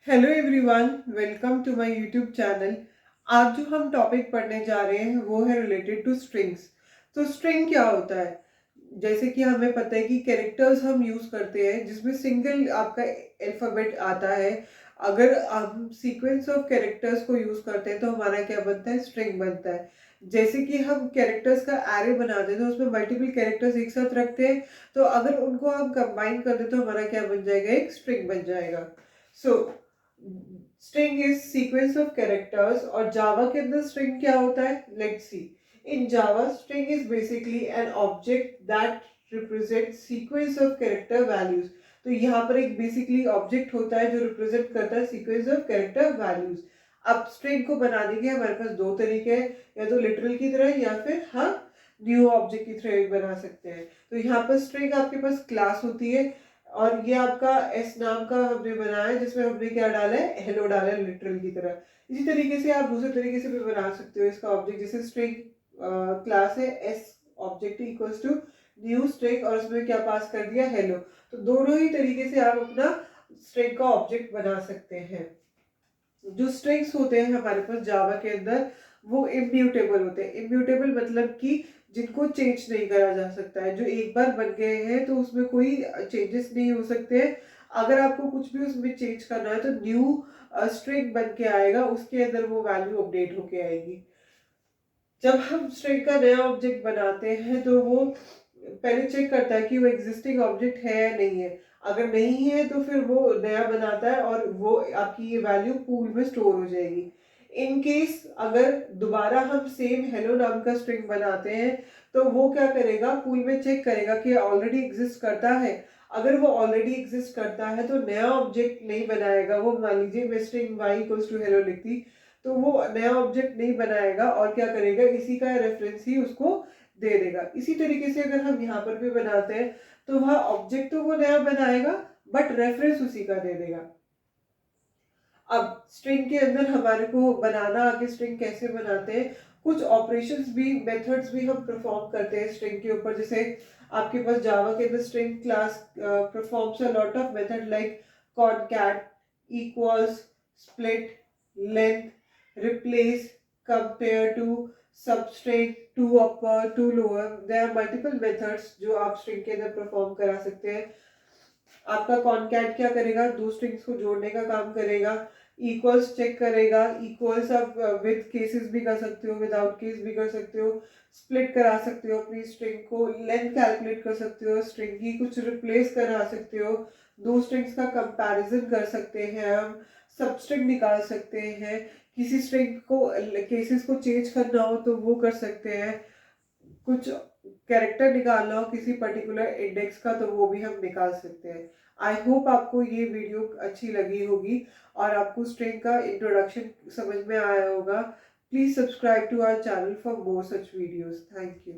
Hello everyone, welcome to my YouTube channel. आज जो हम टॉपिक पढ़ने जा रहे हैं वो है रिलेटेड टू स्ट्रिंग्स। तो स्ट्रिंग क्या होता है? जैसे कि हमें पता है कि कैरेक्टर्स हम यूज करते हैं जिसमें सिंगल आपका अल्फाबेट आता है। अगर हम सीक्वेंस ऑफ कैरेक्टर्स को यूज करते हैं तो हमारा क्या बनता है? स्ट्रिंग बनता है। जैसे कि हम कैरेक्टर्स का एरे बनाते हैं तो उसमें मल्टीपल कैरेक्टर्स एक साथ रखते हैं, तो अगर उनको हम कंबाइन कर दें तो हमारा क्या बन जाएगा? एक स्ट्रिंग बन जाएगा। सो string is sequence of characters. और जावा के अंदर स्ट्रिंग क्या होता है? Let's see. In Java string is basically an object that represent sequence of character values. तो यहाँ पर एक बेसिकली ऑब्जेक्ट होता है जो रिप्रेजेंट करता है सीक्वेंस ऑफ कैरेक्टर वैल्यूज। अब स्ट्रिंग को बनाने के हमारे पास दो तरीके हैं, या तो लिटरल की तरह या फिर हम न्यू ऑब्जेक्ट की तरह बना सकते हैं। तो यहाँ पर स्ट्रिंग आपके पास क्लास होती है, और ये आपका एस नाम का हमने बनाया है जिसमें हमने क्या डाला है? हेलो डाला है लिटरल की तरह। इसी तरीके से आप दूसरे तरीके से भी बना सकते हो इसका ऑब्जेक्ट। जैसे स्ट्रिंग क्लास है S object equals to new string, और उसमें क्या पास कर दिया? हेलो। तो दोनों ही तरीके से आप अपना स्ट्रिंग का ऑब्जेक्ट बना सकते हैं। जो स्ट्रिंग्स होते हैं हमारे पास जावा के अंदर वो इम्यूटेबल होते हैं। इम्यूटेबल मतलब कि जिनको चेंज नहीं करा जा सकता है। जो एक बार बन गए हैं तो उसमें कोई चेंजेस नहीं हो सकते हैं। अगर आपको कुछ भी उसमें चेंज करना है तो न्यू स्ट्रिंग बन के आएगा, उसके अंदर वो वैल्यू अपडेट होके आएगी। जब हम स्ट्रिंग का नया ऑब्जेक्ट बनाते हैं तो वो पहले चेक करता है कि वो एग्जिस्टिंग ऑब्जेक्ट है या नहीं है। अगर नहीं है तो फिर वो नया बनाता है और वो आपकी ये वैल्यू पूल में स्टोर हो जाएगी। इन केस अगर दोबारा हम सेम हेलो नाम का स्ट्रिंग बनाते हैं तो वो क्या करेगा? पूल में चेक करेगा कि ऑलरेडी एग्जिस्ट करता है। अगर वो ऑलरेडी एग्जिस्ट करता है तो नया ऑब्जेक्ट नहीं बनाएगा। वो मान लीजिए मैं string Y equals to hello लिखती, तो वो नया ऑब्जेक्ट नहीं बनाएगा और क्या करेगा? इसी का रेफरेंस ही उसको दे देगा। इसी तरीके से अगर हम यहाँ पर भी बनाते हैं तो वह ऑब्जेक्ट तो वो नया बनाएगा बट रेफरेंस उसी का दे देगा। अब स्ट्रिंग के अंदर हमारे को बनाना आगे स्ट्रिंग कैसे बनाते हैं, कुछ ऑपरेशंस भी मेथड्स भी हम परफॉर्म करते हैं स्ट्रिंग के ऊपर। जैसे आपके पास जावा के अंदर string class performs a lot of method like concat, equals, split, length, replace, compare to, substring, to upper, to lower. There are multiple methods जो आप स्ट्रिंग के अंदर परफॉर्म करा सकते हैं। आपका कॉनकैट क्या करेगा? दो स्ट्रिंग्स को जोड़ने का काम करेगा। इक्वल्स चेक करेगा। इक्वल्स आप विद केसेस भी कर सकते हो, विदाउट केस भी कर सकते हो। स्प्लिट करा सकते हो अपनी स्ट्रिंग को। लेंथ कैलकुलेट कर सकते हो स्ट्रिंग की। कुछ रिप्लेस करा सकते हो। दो स्ट्रिंग्स का कंपैरिजन कर सकते हैं हम। सबस्ट्रिंग निकाल सकते हैं। किसी स्ट्रिंग को केसेस को चेंज करना हो तो वो कर सकते हैं। कुछ कैरेक्टर निकालना हो किसी पर्टिकुलर इंडेक्स का तो वो भी हम निकाल सकते हैं। आई होप आपको ये वीडियो अच्छी लगी होगी और आपको स्ट्रिंग का इंट्रोडक्शन समझ में आया होगा। Please subscribe to our channel for more such videos. Thank you.